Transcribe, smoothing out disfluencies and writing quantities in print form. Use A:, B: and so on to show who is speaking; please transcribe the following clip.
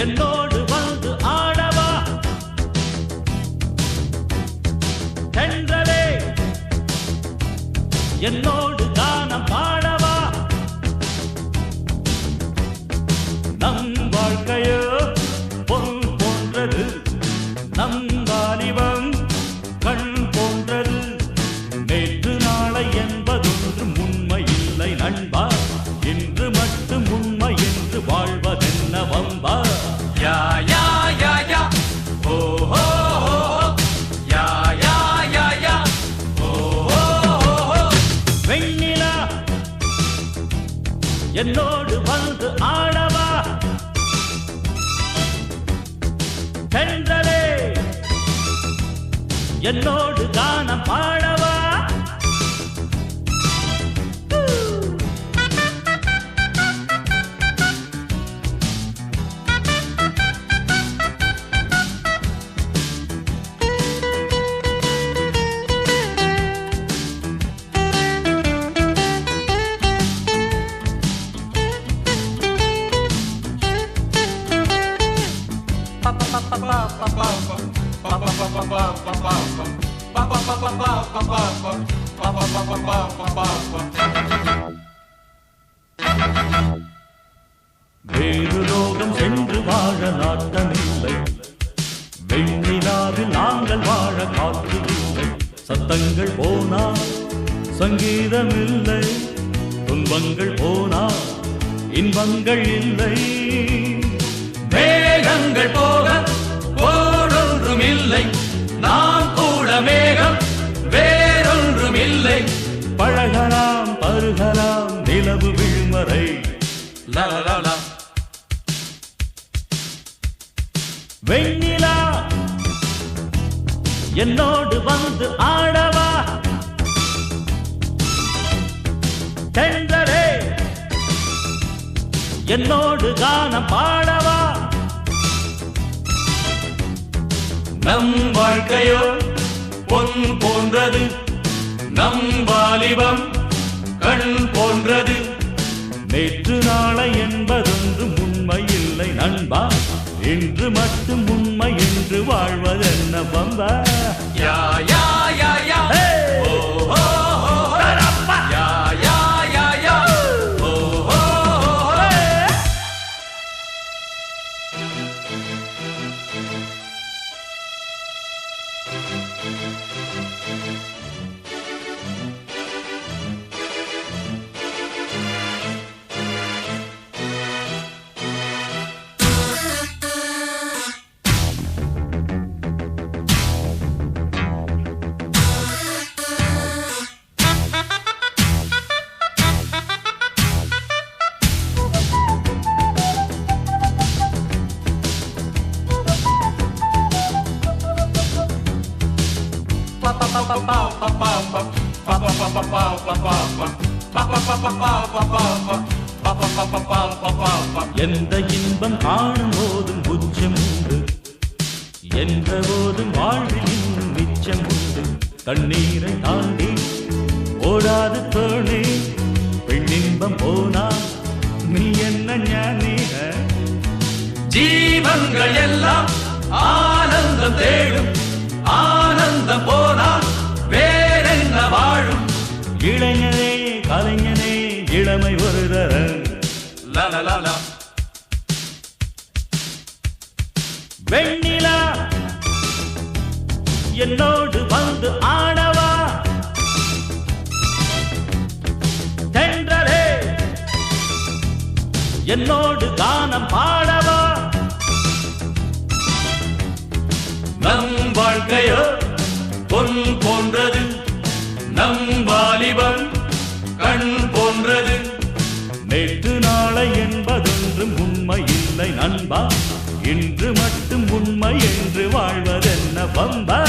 A: என்னோடு வந்து ஆடவா தென்றலே என்னோடு கானம் பாடவா நம் வாழ்க்கையோ பொன் போன்றது நம் வாலிபம் கண் போன்றது நேற்று நாளை என்பதொன்றும் உண்மை இல்லை நண்பா இன்று மட்டும் உண்மை என்று வாழ்வதென்ன வம்பா யா யா யா யா ஓ ஹோ யா யா யா யா ஓ ஹோ வெண்ணிலா என்னோடு வந்து ஆடவா தென்றலே என்னோடு கானம் பாடவா வேறு லோகம் சென்று வாழ நாட்டமில்லை வெண்ணிலாவில் நாங்கள் வாழ காற்று இல்லை சத்தங்கள் போனா சங்கீதம் இல்லை துன்பங்கள் போனா இன்பங்கள் இல்லை மேகங்கள் போக போடொன்றும் இல்லை நாம் கூட மேகம் வேறொன்றும் இல்லை பழகலாம் பருகலாம் நிலவு விழுமறை லலலலா வெண்ணிலா என்னோடு வந்து ஆடவா தென்றலே என்னோடு கானம் பாடவா நம் வாழ்க்கையோ பொன் போன்றது நம் வாலிபம் கண் போன்றது நேற்று நாளை என்பதொன்றும் உண்மை இல்லை நண்பா இன்று மட்டும் உண்மை என்று வாழ்வதென்ன பம்பா யா யா யா யா ஓ ஹோ யா யா யா யா ஓ ஹோ எந்த இன்பம் காணும் போதும் உச்சம் உண்டு என்ற போதும் வாழ்வில் இன்னும் மிச்சம் உண்டு தண்ணீரை தாண்டி ஓடாது தோணி பெண்ணின்பம் போனா நீ என்ன ஞானி ஜீவன்கள் எல்லாம் ஆனந்தம் தேடும் ஆனந்தம் போனால் வேறென்ன வாழும் இளைஞனே கலைஞனே இளமை ஒரு தரம் லலலலா வெண்ணிலா என்னோடு வந்து ஆடவா தென்றலே என்னோடு கானம் பாடவா நம் வாழ்க்கையோ பொன் போன்றது நம் வாலிபம் கண் போன்றது நேற்று நாளை என்பதொன்றும் உண்மை இல்லை நண்பா இன்று மட்டும் உண்மை என்று வாழ்வதென்ன பம்பா